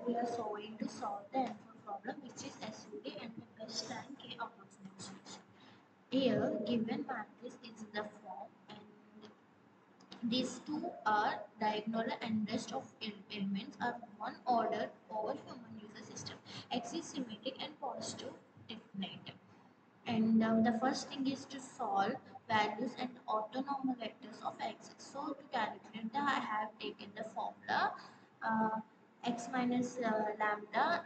we are going to solve the N4 problem, which is SVD and the best rank K approximation. Here, given matrix is in the form, and these two are diagonal and rest of elements are one order over human user system. X is symmetric and positive definite. And the first thing is to solve values and orthonormal vectors of x. So to calculate that, I have taken the formula uh, x minus lambda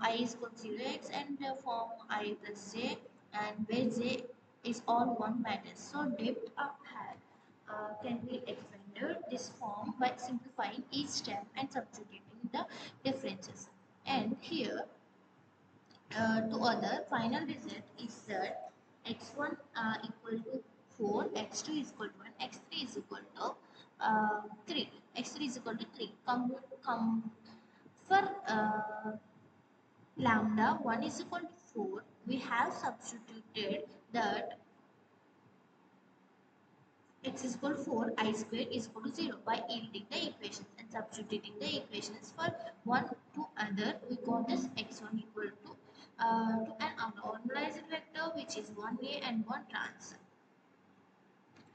I is equal to 0x and form I plus j, and where j is all one matrix. So depth of hat can be expanded this form by simplifying each term and substituting the differences. And here to other final result is that x1 equal to 4, x2 is equal to 1, x3 is equal to 3, x3 is equal to 3. For lambda 1 is equal to 4, we have substituted that x is equal to 4, I square is equal to 0 by yielding the equations and substituting the equations for one to other. We got this x1 equal to an normalized vector which is 1a and 1 trans.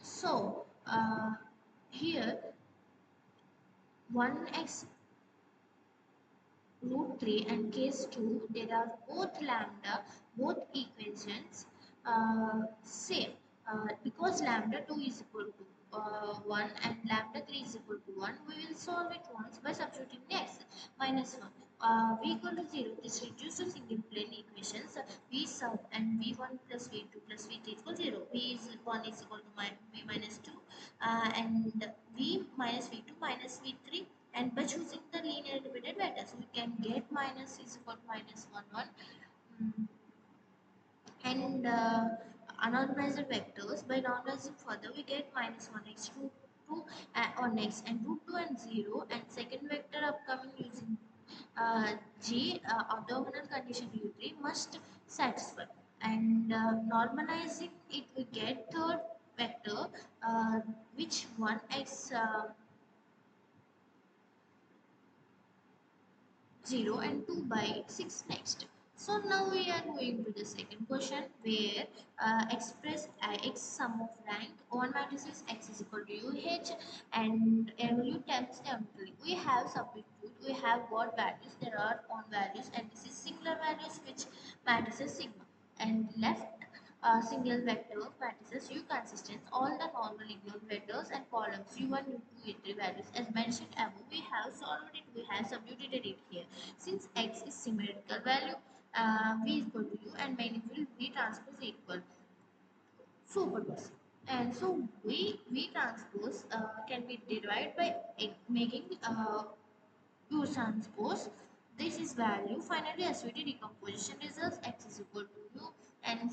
So here 1x root 3 and case 2, there are both lambda, both equations same, because lambda 2 is equal to 1 and lambda 3 is equal to 1. We will solve it once by substituting x minus 1. V equal to 0, this reduces to single plane equations. V sub and v1 plus v2 plus v3 equal 0. V is 1 is equal to v minus 2 and v minus v2 minus v3, and by choosing the linear independent vectors we can get minus is equal to minus 1 1. And unorganized vectors, by normalizing further we get minus 1x root 2 on x and root 2 and 0, and second vector upcoming using g orthogonal condition u3 must satisfy, and normalizing it we get third vector which 1x 0 and 2 by 6 next. So now we are going to the second question where express x sum of rank on matrices x is equal to UH and MU times M3. We have substitute, we have what values, there are on values, and this is singular values which matrices sigma, and left single vector matrices U consistence all the normal equivalent vectors and columns U1, U2, U3 values as mentioned above. We have solved it, we have substituted it here. Since x is symmetrical value, v is equal to u and meaningful v transpose equal superpose. And so v transpose can be derived by making u transpose. This is value. Finally, SVD decomposition results x is equal to u and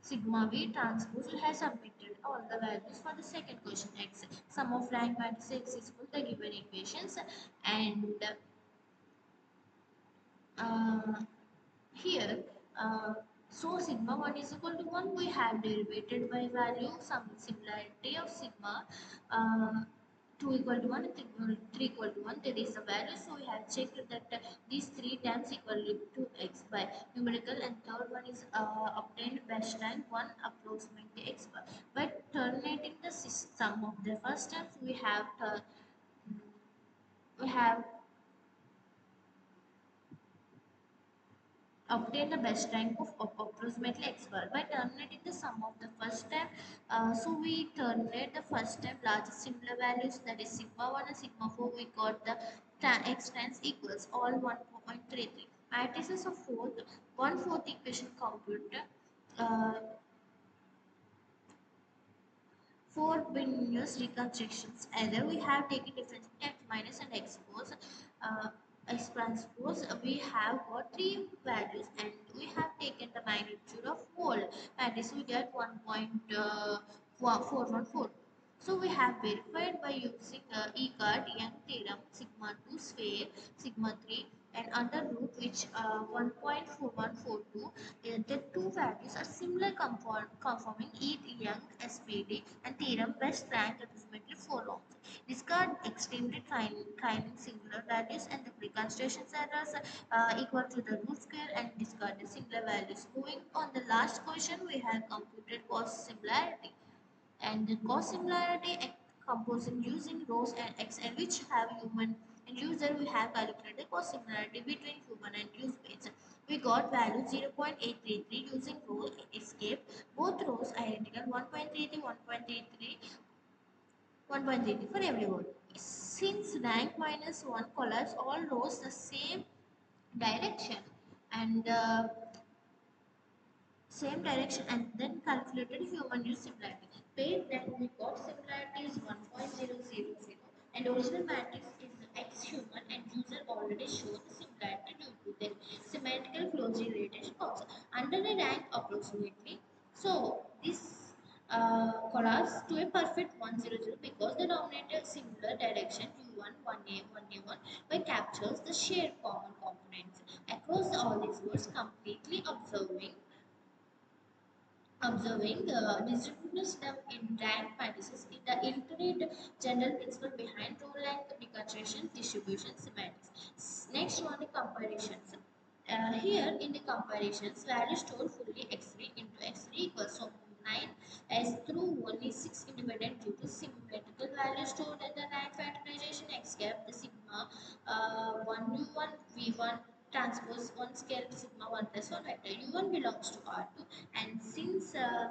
sigma v transpose has submitted all the values for the second question. X sum of rank matrix x is equal to the given equations, and uh, here so sigma 1 is equal to 1, we have derivated by value some similarity of sigma 2 equal to 1 and 3 equal to 1, there is a value, so we have checked that these 3 times equal to x by numerical, and third one is obtained best rank 1 approximately x bar. By terminating the sum of the first terms we have obtain the best rank of approximately x bar by terminating the sum of the first term. So we terminate the first term largest similar values, that is sigma 1 and sigma 4. We got the x times equals all 1.33 matrices of fourth 1/4 equation compute four binomials reconstructions. Either we have taken difference in x minus and x pose, x transpose. We have got three values and we have taken the magnitude of whole matrix. We get 1.4142. So we have verified by using Young theorem, sigma 2 sphere, sigma 3 and under root which 1.4142. The two values are similar conforming Young SVD and theorem best rank approximately 4 rounds. Discard extremely tiny singular values and the reconstruction errors equal to the root square and discard the singular values. Moving on the last question, we have computed cos similarity. And the cos similarity composing using rows and xn which have human and user. We have calculated cos similarity between human and use base. We got value 0.833 using row escape. Both rows identical 1.33, 1.33, 1.33 for every word. Since rank minus 1 collapse all rows the same direction and and then calculated human use similarity. Paired then we got similarity is 1.000 and original matrix is X human and user already showed the similarity due to their semantical closely related forms. Under the rank approximately, so this collapse to a perfect 100 because the denominator similar direction u1, 1a, 1a1 by captures the shared common components across all these words completely observing the distributeness them in rank matrices is the ultimate general principle behind row length reconstruction distribution semantics. Next one, the comparisons. Here in the comparisons, value stored fully x3 into x3 equals so 9 as through only 6 independent due to symmetrical value stored in the rank factorization x cap the sigma 1 u1 v1 transpose 1 scale sigma 1 plus 1 vector u1 belongs to r2 and since uh,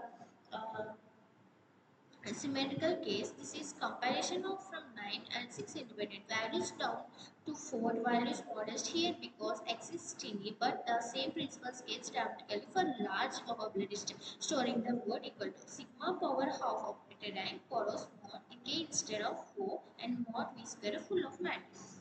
symmetrical case, this is comparison of from 9 and 6 independent values down to 4 values modest here because x is tiny but the same principle scales dramatically for large probability storing the word equal to sigma power half of beta rank follows mod k instead of 4 and mod v square full of matrix.